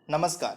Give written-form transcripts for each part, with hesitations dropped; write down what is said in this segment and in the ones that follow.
नमस्कार।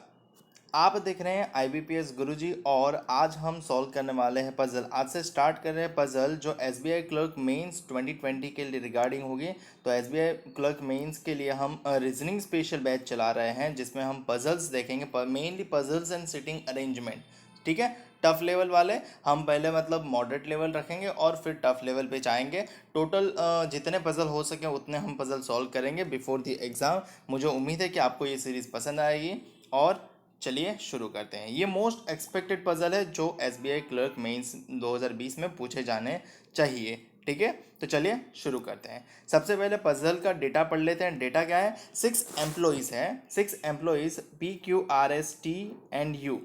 आप देख रहे हैं IBPS गुरुजी और आज हम सॉल्व करने वाले हैं पजल। आज से स्टार्ट कर रहे हैं पजल जो SBI क्लर्क मेंस 2020 के लिए रिगार्डिंग होगी। तो SBI क्लर्क मेंस के लिए हम रीजनिंग स्पेशल बैच चला रहे हैं जिसमें हम पजल्स देखेंगे, mainly puzzles and sitting arrangement. ठीक है, टफ लेवल वाले हम पहले मतलब मॉडरेट लेवल रखेंगे और फिर टफ लेवल पे जाएंगे। टोटल जितने पजल हो सके उतने हम पजल सॉल्व करेंगे बिफोर द एग्ज़ाम। मुझे उम्मीद है कि आपको ये सीरीज़ पसंद आएगी और चलिए शुरू करते हैं। ये मोस्ट एक्सपेक्टेड पजल है जो SBI क्लर्क मेंस 2020 में पूछे जाने चाहिए। ठीक है, तो चलिए शुरू करते हैं। सबसे पहले पजल का डेटा पढ़ लेते हैं। डेटा क्या है? 6 एम्प्लॉइज़ है। 6 employees PQRSTU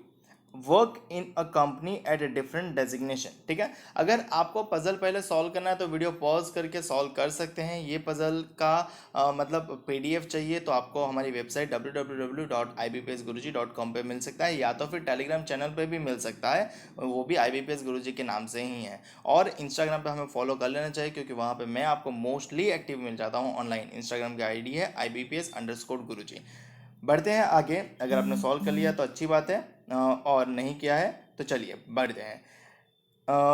work in a company at a different designation. ठीक है, अगर आपको पजल पहले सॉल्व करना है तो वीडियो पॉज करके सॉल्व कर सकते हैं। ये पजल का मतलब PDF चाहिए तो आपको हमारी वेबसाइट www.ibpsguruji.com पे मिल सकता है, या तो फिर टेलीग्राम चैनल पे भी मिल सकता है, वो भी IBPS गुरुजी के नाम से ही है। और इंस्टाग्राम पे हमें फॉलो कर लेना चाहिए क्योंकि वहाँ पे मैं आपको मोस्टली एक्टिव मिल जाता हूँ ऑनलाइन। इंस्टाग्राम की ID है IBPS_गुरुजी। बढ़ते हैं आगे। अगर आपने सॉल्व कर लिया तो अच्छी बात है, और नहीं किया है तो चलिए बढ़ते हैं।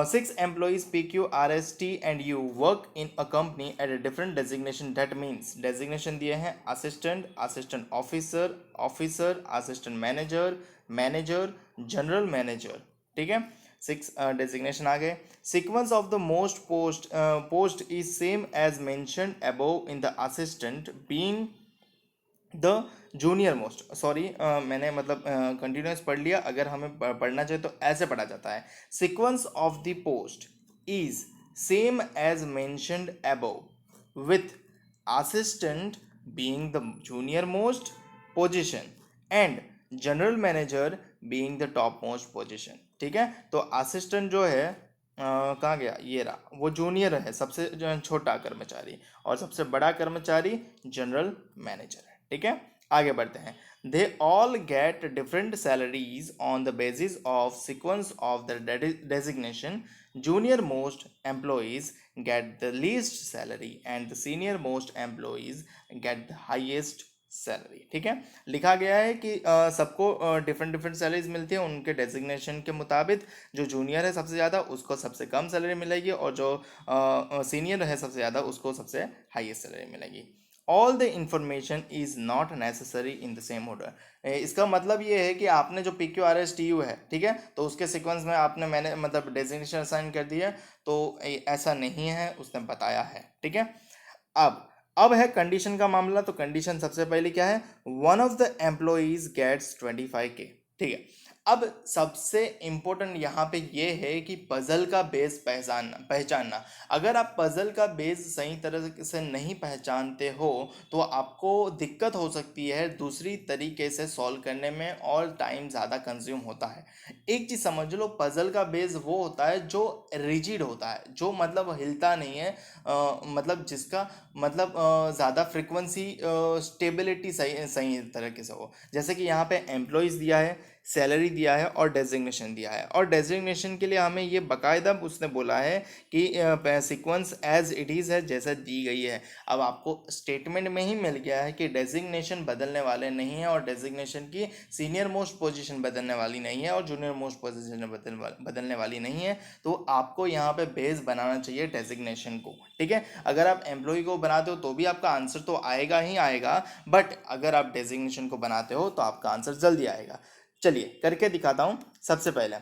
6 employees PQRSTU work in a company at a different designation. That means designation दिए हैं assistant, assistant officer, officer, assistant manager, manager, general manager. ठीक है, 6 डेजिग्नेशन आ गए। Sequence of the most post is same as mentioned above in the assistant being the junior most. Sorry, मैंने मतलब continuous पढ़ लिया। अगर हमें पढ़ना चाहिए तो ऐसे पढ़ा जाता है, sequence of the post is same as mentioned above with assistant being the junior most position and general manager being the top most position. ठीक है, तो असिस्टेंट जो है कहाँ गया, ये रहा, वो जूनियर है, सबसे जो छोटा कर्मचारी, और सबसे बड़ा कर्मचारी जनरल मैनेजर है। ठीक है, आगे बढ़ते हैं। They all get different salaries on the basis of sequence of the designation. Junior most employees get the least salary and the senior most employees get the highest salary. ठीक है, लिखा गया है कि सबको डिफरेंट डिफरेंट सैलरीज मिलती है उनके डेजिग्नेशन के मुताबिक। जो जूनियर है सबसे ज़्यादा उसको सबसे कम सैलरी मिलेगी, और जो सीनियर है सबसे ज़्यादा उसको सबसे हाईएस्ट सैलरी मिलेगी। All the information is not necessary in the same order. इसका मतलब ये है कि आपने जो PQRSTU है, ठीक है, तो उसके सीक्वेंस में आपने मैंने मतलब डेजिग्नेशन असाइन कर दिया, तो ऐसा नहीं है, उसने बताया है। ठीक है, अब है कंडीशन का मामला। तो कंडीशन सबसे पहले क्या है? One of the employees gets 25K। ठीक है, अब सबसे इंपॉर्टेंट यहाँ पे ये है कि पजल का बेस पहचानना। अगर आप पजल का बेस सही तरह से नहीं पहचानते हो तो आपको दिक्कत हो सकती है दूसरी तरीके से सॉल्व करने में, और टाइम ज़्यादा कंज्यूम होता है। एक चीज़ समझ लो, पजल का बेस वो होता है जो रिजिड होता है, जो मतलब हिलता नहीं है, मतलब जिसका मतलब ज़्यादा फ्रिक्वेंसी स्टेबिलिटी सही सही तरीके से हो। जैसे कि यहाँ पे एम्प्लॉयज़ दिया है, सैलरी दिया है और डेजिग्नेशन दिया है, और डेजिग्नेशन के लिए हमें ये बाकायदा उसने बोला है कि सीक्वेंस एज इट इज़ है, जैसा दी गई है। अब आपको स्टेटमेंट में ही मिल गया है कि डेजिग्नेशन बदलने वाले नहीं है, और डेजिग्नेशन की सीनियर मोस्ट पोजीशन बदलने वाली नहीं है और जूनियर मोस्ट पोजीशन बदलने वाली नहीं है। तो आपको यहाँ पे बेस बनाना चाहिए डेजिग्नेशन को। ठीक है, अगर आप एम्प्लॉय को बनाते हो तो भी आपका आंसर तो आएगा ही आएगा, बट अगर आप डेजिग्नेशन को बनाते हो तो आपका आंसर जल्दी आएगा। चलिए करके दिखाता हूँ। सबसे पहले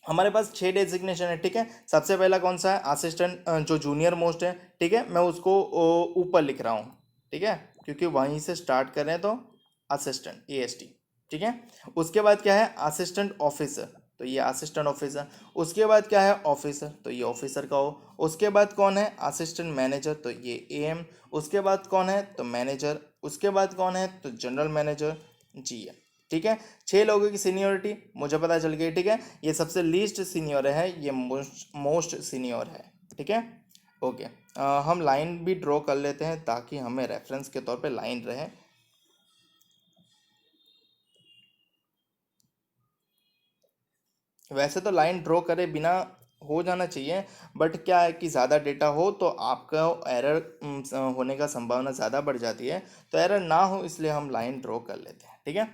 हमारे पास 6 डेजिग्नेशन है। ठीक है, सबसे पहला कौन सा है? असिस्टेंट, जो जूनियर मोस्ट है। ठीक है, मैं उसको ऊपर लिख रहा हूँ, ठीक है, क्योंकि वहीं से स्टार्ट कर रहे हैं, तो असिस्टेंट AST। ठीक है, उसके बाद क्या है? असिस्टेंट ऑफिसर, तो ये असिस्टेंट ऑफिसर। उसके बाद क्या है? ऑफिसर, तो ये ऑफिसर का हो। उसके बाद कौन है? असिस्टेंट मैनेजर, तो ये AM। उसके बाद कौन है? तो मैनेजर। उसके बाद कौन है? तो जनरल मैनेजर, GM। ठीक है, 6 लोगों की सीनियरिटी मुझे पता चल गई। ठीक है, ये सबसे लीस्ट सीनियर है, ये मोस्ट सीनियर है। ठीक है, ओके। हम लाइन भी ड्रॉ कर लेते हैं ताकि हमें रेफरेंस के तौर पे लाइन रहे। वैसे तो लाइन ड्रॉ करे बिना हो जाना चाहिए, बट क्या है कि ज़्यादा डेटा हो तो आपका एरर होने का संभावना ज़्यादा बढ़ जाती है, तो एरर ना हो इसलिए हम लाइन ड्रॉ कर लेते हैं। ठीक है,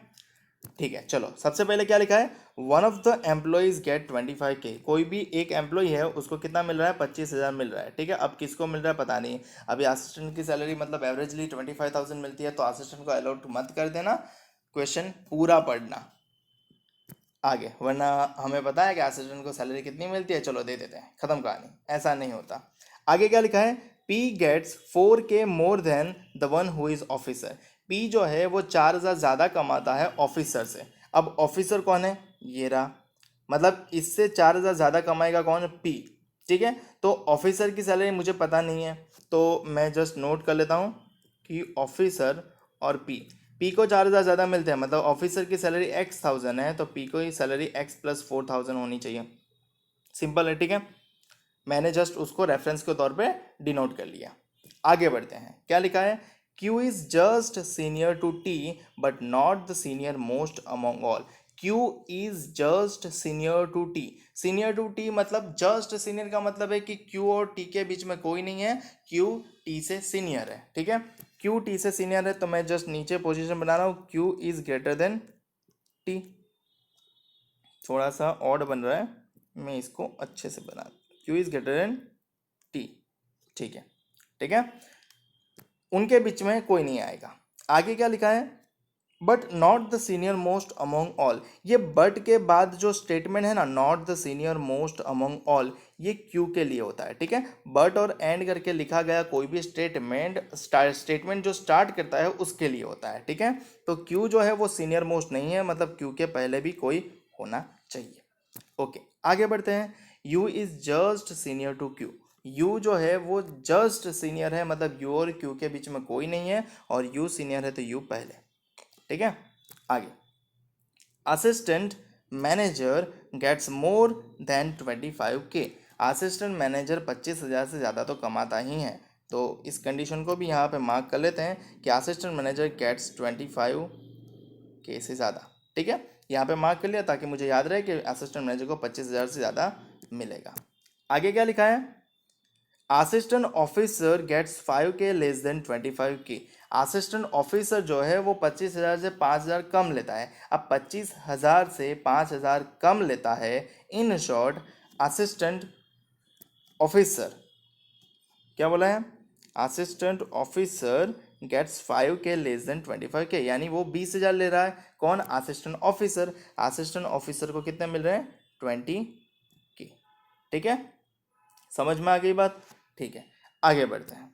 ठीक है, चलो सबसे पहले क्या लिखा है, one of the employees get 25K। कोई भी एक एम्प्लॉय है उसको कितना मिल रहा है, 25,000 मिल रहा है। ठीक है, अब किसको मिल रहा है पता नहीं। अभी असिस्टेंट की सैलरी मतलब एवरेजली 25,000 मिलती है, तो असिस्टेंट को अलॉट मत कर देना, क्वेश्चन पूरा पढ़ना आगे, वरना हमें पता है कि असिस्टेंट को सैलरी कितनी मिलती है, चलो दे देते हैं, खत्म कहानी। ऐसा नहीं होता। आगे क्या लिखा है, P gets 4K more than the one who is officer. P जो है वो 4,000 ज़्यादा कमाता है ऑफिसर से। अब ऑफिसर कौन है, ये रहा, मतलब इससे 4,000 ज़्यादा कमाएगा कौन, पी। ठीक है, तो ऑफिसर की सैलरी मुझे पता नहीं है, तो मैं जस्ट नोट कर लेता हूँ कि ऑफिसर और पी को 4,000 ज़्यादा मिलते हैं, मतलब ऑफिसर की सैलरी X 1,000 है, तो पी को ही सैलरी X+4,000 होनी चाहिए। सिंपल है, ठीक है, मैंने जस्ट उसको रेफरेंस के तौर पे डिनोट कर लिया। आगे बढ़ते हैं, क्या लिखा है, Q is just senior to T but not the senior most among all. Q is just senior to T। Senior to T मतलब जस्ट सीनियर का मतलब है कि Q और T के बीच में कोई नहीं है, Q T से सीनियर है। ठीक है, Q T से सीनियर है, तो मैं जस्ट नीचे पोजीशन बना रहा हूँ, Q is greater than T। थोड़ा सा ऑड बन रहा है, मैं इसको अच्छे से बना, Q is greater than T। ठीक है, ठीक है, उनके बीच में कोई नहीं आएगा। आगे क्या लिखा है, but not the senior most among all. ये बट के बाद जो स्टेटमेंट है ना, not the senior most among all, ये क्यू के लिए होता है। ठीक है, बट और एंड करके लिखा गया कोई भी स्टेटमेंट जो स्टार्ट करता है उसके लिए होता है। ठीक है, तो क्यू जो है वो सीनियर मोस्ट नहीं है, मतलब क्यू के पहले भी कोई होना चाहिए। ओके, आगे बढ़ते हैं, U is just senior to Q. U जो है वो जस्ट सीनियर है, मतलब यू और क्यू के बीच में कोई नहीं है, और यू सीनियर है तो यू पहले। ठीक है, आगे, assistant manager gets more than 25K। Assistant manager 25,000 से ज़्यादा तो कमाता ही है, तो इस कंडीशन को भी यहाँ पे मार्क कर लेते हैं कि असिस्टेंट मैनेजर गेट्स 25K से ज़्यादा। ठीक है, यहाँ पे मार्क कर लिया ताकि मुझे याद रहे कि असिस्टेंट मैनेजर को 25,000 से ज़्यादा मिलेगा। आगे क्या लिखा है, assistant officer gets 5K less than 25K। Assistant officer जो है वो 25,000 से 5,000 कम लेता है। अब 25,000 से 5,000 कम लेता है, इन शॉर्ट असिस्टेंट ऑफिसर, क्या बोला है, assistant officer gets 5K less than 25K, यानी वो 20,000 ले रहा है, कौन, असिस्टेंट ऑफिसर। असिस्टेंट ऑफिसर को कितने मिल रहे हैं, 20K। ठीक है, समझ में आ गई बात। ठीक है, आगे बढ़ते हैं,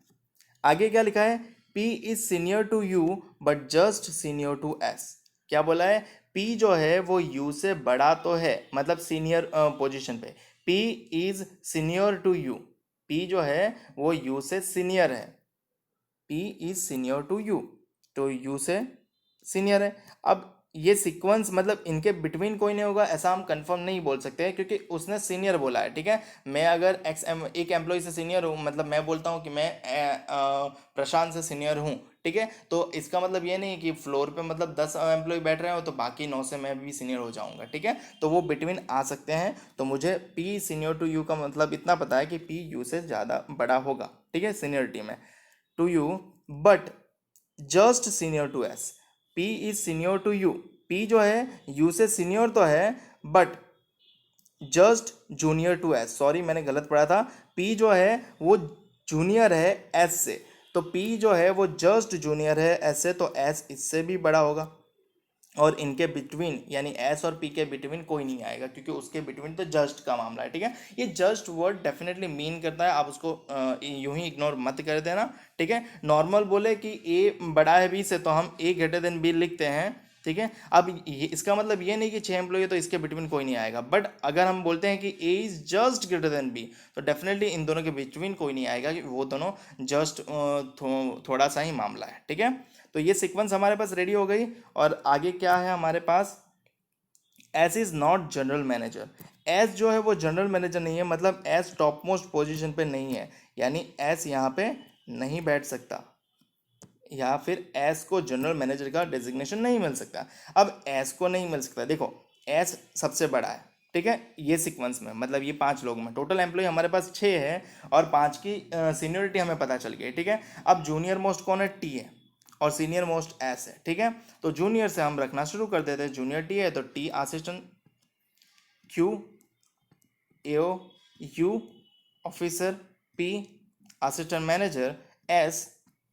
आगे क्या लिखा है, P is senior to U but just senior to S। क्या बोला है, P जो है वो U से बड़ा तो है, मतलब सीनियर पोजीशन पे, P is senior to U. P जो है वो U से सीनियर है, P is senior to U, तो U से सीनियर है। अब ये सीक्वेंस मतलब इनके बिटवीन कोई नहीं होगा ऐसा हम कंफर्म नहीं बोल सकते हैं, क्योंकि उसने सीनियर बोला है। ठीक है, मैं अगर एक एम्प्लॉय से सीनियर हूँ, मतलब मैं बोलता हूँ कि मैं प्रशांत से सीनियर हूँ, ठीक है, तो इसका मतलब ये नहीं कि फ्लोर पे मतलब 10 एम्प्लॉय बैठ रहे हो तो बाकी 9 से मैं भी सीनियर हो जाऊंगा। ठीक है, तो वो बिटवीन आ सकते हैं, तो मुझे P सीनियर टू यू का मतलब इतना पता है कि P U से ज़्यादा बड़ा होगा। ठीक है, सीनियरिटी में to U, but just senior to S। P is senior to U, P जो है U से सीनियर तो है, but just junior to S, sorry मैंने गलत पढ़ा था, P जो है वो जूनियर है S से, तो P जो है वो जस्ट जूनियर है S से, तो S इससे भी बड़ा होगा, और इनके बिटवीन यानी एस और पी के बिटवीन कोई नहीं आएगा, क्योंकि उसके बिटवीन तो जस्ट का मामला है। ठीक है, ये जस्ट वर्ड डेफिनेटली मीन करता है, आप उसको यूं ही इग्नोर मत कर देना। ठीक है, नॉर्मल बोले कि ए बड़ा है बी से तो हम ए ग्रेटर देन बी लिखते हैं। ठीक है, अब ये इसका मतलब ये नहीं कि 6 एम्प्लॉय तो इसके बिटवीन कोई नहीं आएगा, बट अगर हम बोलते हैं कि A is just greater than B, तो डेफिनेटली इन दोनों के बिटवीन कोई नहीं आएगा, क्योंकि वो दोनों जस्ट थोड़ा सा ही मामला है। ठीक है, तो ये सीक्वेंस हमारे पास रेडी हो गई, और आगे क्या है हमारे पास, S is not general manager. S जो है वो जनरल मैनेजर नहीं है, मतलब एस टॉप मोस्ट पोजिशन पे नहीं है, यानी एस यहाँ पे नहीं बैठ सकता, या फिर एस को जनरल मैनेजर का डेजिग्नेशन नहीं मिल सकता। अब एस को नहीं मिल सकता, देखो एस सबसे बड़ा है। ठीक है, ये सीक्वेंस में मतलब ये 5 लोग में टोटल एम्प्लॉय हमारे पास 6 है, और 5 की सीनियरिटी हमें पता चल गई। ठीक है, अब जूनियर मोस्ट कौन है, टी है, और सीनियर मोस्ट एस है, ठीक है। तो जूनियर से हम रखना शुरू कर देते हैं, जूनियर टी है तो T assistant, Q AO, you officer, P assistant manager, S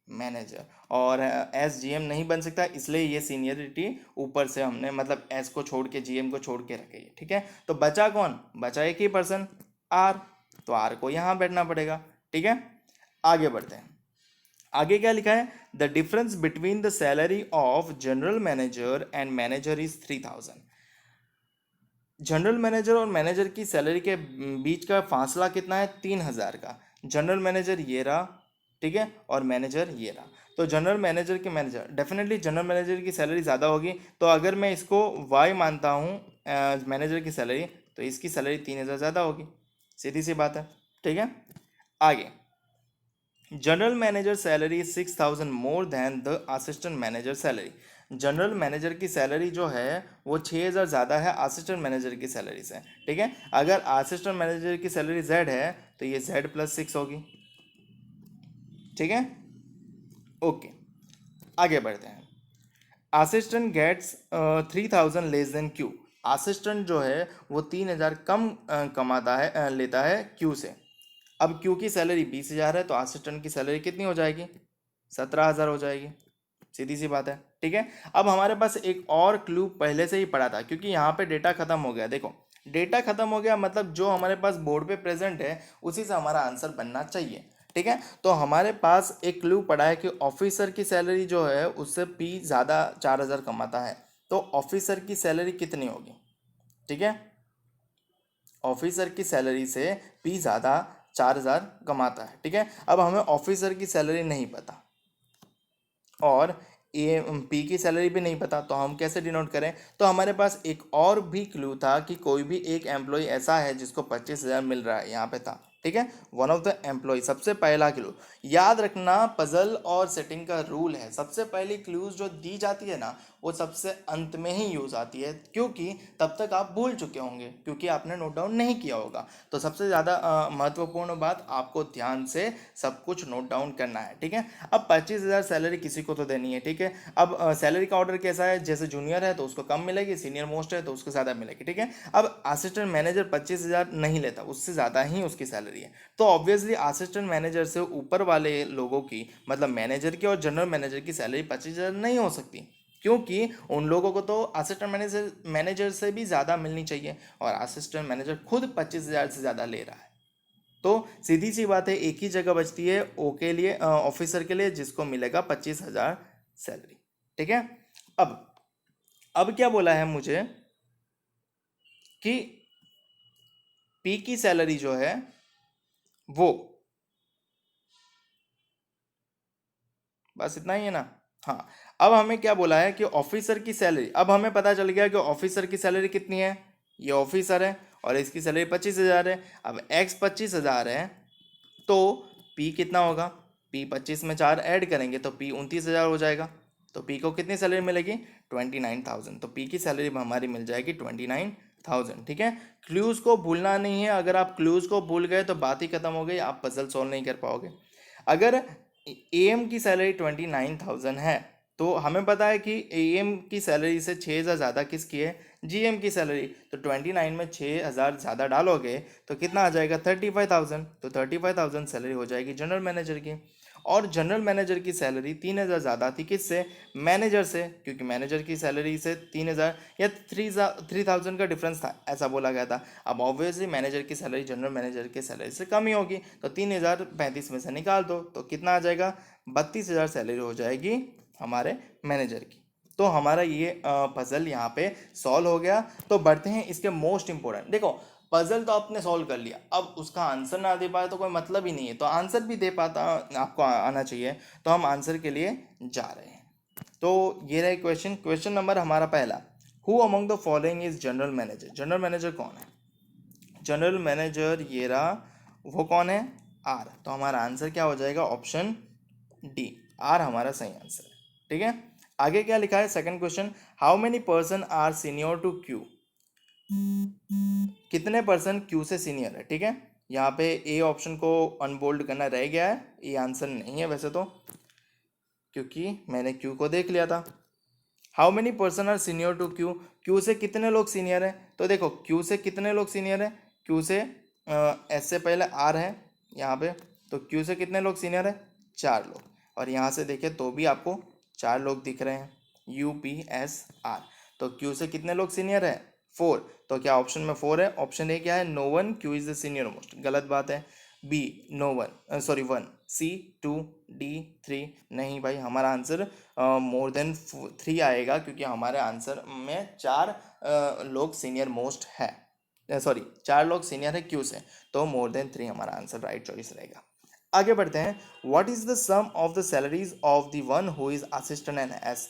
manager, और एस जीएम नहीं बन सकता, इसलिए ये सीनियरिटी ऊपर से हमने मतलब एस को छोड़ के जीएम को छोड़ के रखे, ठीक है। तो बचा कौन, बचा एक ही पर्सन आर, तो आर को यहाँ बैठना पड़ेगा, ठीक है। आगे बढ़ते हैं, आगे क्या लिखा है, the difference between the salary of general manager and manager is 3000। General manager और मैनेजर की सैलरी के बीच का फासला कितना है, 3000 का। जनरल मैनेजर ये रहा, ठीक है, और मैनेजर ये रहा। तो जनरल मैनेजर के मैनेजर डेफिनेटली जनरल मैनेजर की सैलरी ज़्यादा होगी, तो अगर मैं इसको वाई मानता हूँ मैनेजर की सैलरी, तो इसकी सैलरी 3000 ज़्यादा होगी, सीधी सी बात है, ठीक है। आगे, general manager salary is 6000 more than the assistant manager salary. General manager की सैलरी जो है वो 6000 ज़्यादा है असिस्टेंट मैनेजर की सैलरी से, ठीक है। अगर असिस्टेंट मैनेजर की सैलरी Z है तो ये Z+6 होगी, ठीक है। ओके, आगे बढ़ते हैं। Assistant gets 3000 less than Q. Assistant जो है वो 3000 कम कमाता है लेता है क्यू से। अब क्यू की सैलरी 20,000 है तो असिस्टेंट की सैलरी कितनी हो जाएगी, 17,000 हो जाएगी, सीधी सी बात है, ठीक है। अब हमारे पास एक और क्लू पहले से ही पड़ा था, क्योंकि यहाँ पे डेटा खत्म हो गया। देखो डेटा खत्म हो गया मतलब जो हमारे पास बोर्ड पे प्रेजेंट है उसी से हमारा आंसर बनना चाहिए, ठीक है। तो हमारे पास एक क्लू पड़ा है कि ऑफिसर की सैलरी जो है उससे पी ज़्यादा 4,000 कमाता है, तो ऑफिसर की सैलरी कितनी होगी, ठीक है। ऑफिसर की सैलरी से पी ज़्यादा 4,000 कमाता है, ठीक है। अब हमें ऑफिसर की सैलरी नहीं पता और ए पी की सैलरी भी नहीं पता, तो हम कैसे डिनोट करें। तो हमारे पास एक और भी क्लू था कि कोई भी एक एम्प्लॉय ऐसा है जिसको 25,000 मिल रहा है, यहाँ पे था, ठीक है, वन ऑफ द एम्प्लॉय। सबसे पहला क्लू याद रखना, पजल और सेटिंग का रूल है, सबसे पहली क्लूज जो दी जाती है ना वो सबसे अंत में ही यूज़ आती है, क्योंकि तब तक आप भूल चुके होंगे, क्योंकि आपने नोट डाउन नहीं किया होगा। तो सबसे ज़्यादा महत्वपूर्ण बात, आपको ध्यान से सब कुछ नोट डाउन करना है, ठीक है। अब 25,000 सैलरी किसी को तो देनी है, ठीक है। अब सैलरी का ऑर्डर कैसा है, जैसे जूनियर है तो उसको कम मिलेगी, सीनियर मोस्ट है तो उसको ज़्यादा मिलेगी, ठीक है। अब असिस्टेंट मैनेजर 25,000 नहीं लेता, उससे ज़्यादा ही उसकी सैलरी है, तो ऑब्वियसली असिस्टेंट मैनेजर से ऊपर वाले लोगों की मतलब मैनेजर की और जनरल मैनेजर की सैलरी 25,000 नहीं हो सकती, क्योंकि उन लोगों को तो असिस्टेंट मैनेजर से भी ज़्यादा मिलनी चाहिए, और असिस्टेंट मैनेजर खुद 25,000 से ज़्यादा ले रहा है। तो सीधी सी बात है, एक ही जगह बचती है ओ के लिए, ऑफिसर के लिए, जिसको मिलेगा 25,000 सैलरी, ठीक है। अब क्या बोला है मुझे कि पी की सैलरी जो है वो, बस इतना ही है ना। हाँ, अब हमें क्या बोला है कि ऑफिसर की सैलरी, अब हमें पता चल गया कि ऑफिसर की सैलरी कितनी है, ये ऑफिसर है और इसकी सैलरी 25,000 है। अब एक्स 25,000 है तो पी कितना होगा, पी 25 में 4 ऐड करेंगे तो पी 29,000 हो जाएगा। तो पी को कितनी सैलरी मिलेगी, 29,000। तो पी की सैलरी हमारी मिल जाएगी 29,000, ठीक है। क्लूज को भूलना नहीं है, अगर आप क्लूज को भूल गए तो बात ही खत्म हो गई, आप पजल सॉल्व नहीं कर पाओगे। अगर एएम की सैलरी 29,000 है तो हमें पता है कि एएम की सैलरी से 6,000 ज़्यादा किसकी है, जीएम की सैलरी। तो 29 में 6,000 ज़्यादा डालोगे तो कितना आ जाएगा, 35,000। तो 35,000 सैलरी हो जाएगी जनरल मैनेजर की। और जनरल मैनेजर की सैलरी 3,000 ज़्यादा थी किससे, मैनेजर से, क्योंकि मैनेजर की सैलरी से 3,000 या 3,000 का डिफरेंस था, ऐसा बोला गया था। अब ऑब्वियसली मैनेजर की सैलरी जनरल मैनेजर की सैलरी से कम ही होगी, तो 3,000 35 में से निकाल दो तो कितना आ जाएगा, 32,000 सैलरी हो जाएगी हमारे मैनेजर की। तो हमारा ये पजल यहाँ पे सॉल्व हो गया। तो बढ़ते हैं इसके मोस्ट इंपॉर्टेंट, देखो पजल तो आपने सॉल्व कर लिया, अब उसका आंसर ना दे पाए तो कोई मतलब ही नहीं है, तो आंसर भी दे पाता आपको आना चाहिए, तो हम आंसर के लिए जा रहे हैं। तो ये रहे क्वेश्चन, क्वेश्चन नंबर हमारा पहला, who among the following is general manager. General manager कौन है, जनरल मैनेजर ये रहा, वो कौन है, आर। तो हमारा आंसर क्या हो जाएगा, ऑप्शन डी, आर हमारा सही आंसर है, ठीक है। आगे क्या लिखा है, second question, how many person are senior to Q. कितने पर्सन क्यू से सीनियर है, ठीक है। यहाँ पे ए ऑप्शन को अनबोल्ड करना रह गया है, ये आंसर नहीं है वैसे तो। क्योंकि मैंने क्यू को देख लिया था। How many person are senior to Q, Q से कितने लोग सीनियर हैं, तो देखो क्यू से कितने लोग सीनियर हैं, क्यू से एस से पहले आर है यहाँ पे, तो क्यू से कितने लोग सीनियर है, 4 लोग। और यहाँ से देखें तो भी आपको 4 लोग दिख रहे हैं, यू पी एस आर। तो क्यू से कितने लोग सीनियर है, 4। तो क्या ऑप्शन में 4 है, ऑप्शन ए क्या है, no one, Q is the senior most, गलत बात है। B no one, sorry 1, C 2, D 3, नहीं भाई हमारा आंसर मोर देन 3 आएगा, क्योंकि हमारे आंसर में 4 लोग सीनियर मोस्ट है, सॉरी 4 लोग सीनियर है क्यू से, तो मोर देन 3 हमारा आंसर राइट चॉइस रहेगा। आगे बढ़ते हैं। What is the sum of the salaries of the one who is assistant and S,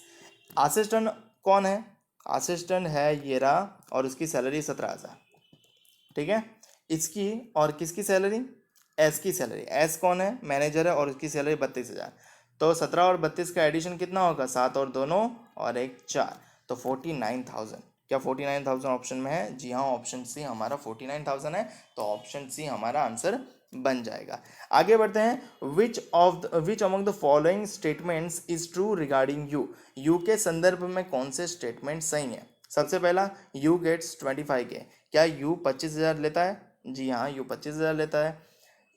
assistant कौन है, असिस्टेंट है ये रहा, और उसकी सैलरी 17,000, ठीक है। इसकी और किसकी सैलरी, एस की सैलरी, एस कौन है, मैनेजर है, और उसकी सैलरी 32,000। तो 17 और 32 का एडिशन कितना होगा, 7 और 2 9 और 1 4, तो 49,000। क्या 49,000 ऑप्शन में है, जी हाँ ऑप्शन सी हमारा 49,000 है, तो ऑप्शन सी हमारा आंसर बन जाएगा। आगे बढ़ते हैं। Which among the following statements is true regarding you, you के संदर्भ में कौन से स्टेटमेंट सही है। सबसे पहला, यू गेट्स 25K, क्या यू 25,000 लेता है, जी हाँ यू 25,000 लेता है।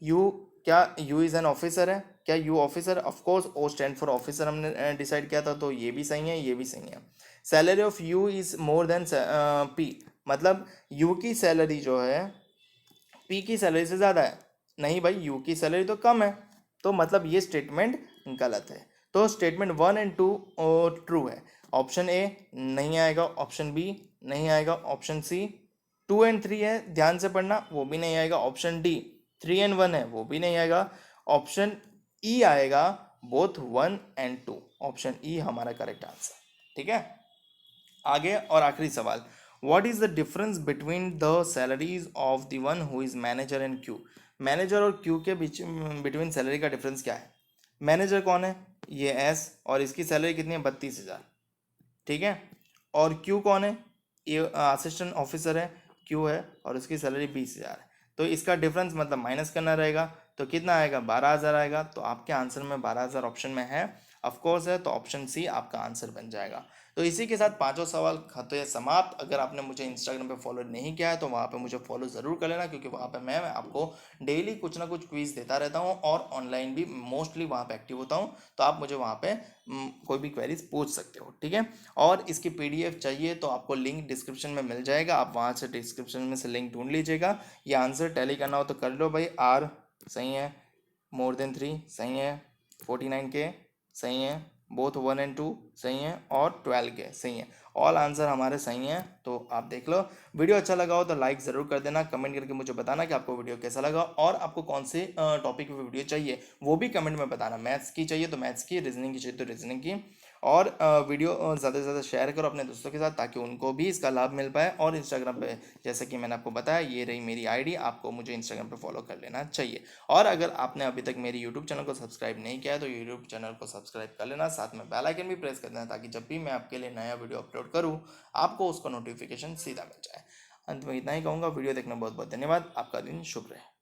यू, क्या यू इज़ एन ऑफिसर है, क्या U officer, of course O stand for officer हमने डिसाइड किया था, तो ये भी सही है, ये भी सही है। Salary of you is more than P, मतलब यू की सैलरी जो है पी की सैलरी से ज़्यादा है, नहीं भाई यू की सैलरी तो कम है, तो मतलब ये स्टेटमेंट गलत है। तो स्टेटमेंट 1 और 2 ट्रू है, ऑप्शन ए नहीं आएगा, ऑप्शन बी नहीं आएगा, ऑप्शन सी 2 और 3 है, ध्यान से पढ़ना, वो भी नहीं आएगा, ऑप्शन डी 3 और 1 है, वो भी नहीं आएगा, ऑप्शन ई आएगा, बोथ 1 और 2, ऑप्शन ई हमारा करेक्ट आंसर, ठीक है। आगे और आखिरी सवाल, what is the difference between the salaries of the one who is manager and Q, manager और क्यू के बीच बिटवीन सैलरी का डिफरेंस क्या है। मैनेजर कौन है, ये एस, और इसकी सैलरी कितनी है, 32,000, ठीक है। और क्यू कौन है, ये असिस्टेंट ऑफिसर है, क्यू है, और उसकी सैलरी 20,000 है, तो इसका डिफरेंस मतलब माइनस करना रहेगा, तो कितना आएगा, 12,000 आएगा, तो आपके आंसर में 12,000 ऑप्शन में है, ऑफकोर्स है, तो ऑप्शन सी आपका आंसर बन जाएगा। तो इसी के साथ पांचों सवाल खाते समाप्त। अगर आपने मुझे इंस्टाग्राम पे फॉलो नहीं किया है तो वहाँ पे मुझे फॉलो ज़रूर कर लेना, क्योंकि वहाँ पे मैं आपको डेली कुछ ना कुछ क्विज देता रहता हूँ, और ऑनलाइन भी मोस्टली वहाँ पे एक्टिव होता हूँ, तो आप मुझे वहाँ पे कोई भी क्वेरीज पूछ सकते हो, ठीक है। और इसकी PDF चाहिए तो आपको लिंक डिस्क्रिप्शन में मिल जाएगा, आप वहाँ से डिस्क्रिप्शन में से लिंक ढूंढ लीजिएगा। ये आंसर टैली करना हो तो कर लो भाई, आर सही है, मोर देन 3 सही है, 49K सही है, बोथ 1 और 2 सही है, और 12K सही है, ऑल आंसर हमारे सही हैं। तो आप देख लो, वीडियो अच्छा लगा हो तो लाइक ज़रूर कर देना, कमेंट करके मुझे बताना कि आपको वीडियो कैसा लगा, और आपको कौन से टॉपिक पे वीडियो चाहिए वो भी कमेंट में बताना। मैथ्स की चाहिए तो मैथ्स की, रीजनिंग की चाहिए तो रीजनिंग की, और वीडियो ज़्यादा से ज़्यादा शेयर करो अपने दोस्तों के साथ, ताकि उनको भी इसका लाभ मिल पाए। और इंस्टाग्राम पे जैसे कि मैंने आपको बताया, ये रही मेरी ID, आपको मुझे इंस्टाग्राम पे फॉलो कर लेना चाहिए। और अगर आपने अभी तक मेरी यूट्यूब चैनल को सब्सक्राइब नहीं किया है तो यूट्यूब चैनल को सब्सक्राइब कर लेना, साथ में बेल आइकन भी प्रेस कर देना, ताकि जब भी मैं आपके लिए नया वीडियो अपलोड करूँ आपको उसका नोटिफिकेशन सीधा मिल जाए। अंत में इतना ही कहूँगा, वीडियो देखने बहुत बहुत धन्यवाद, आपका दिन शुभ रहे।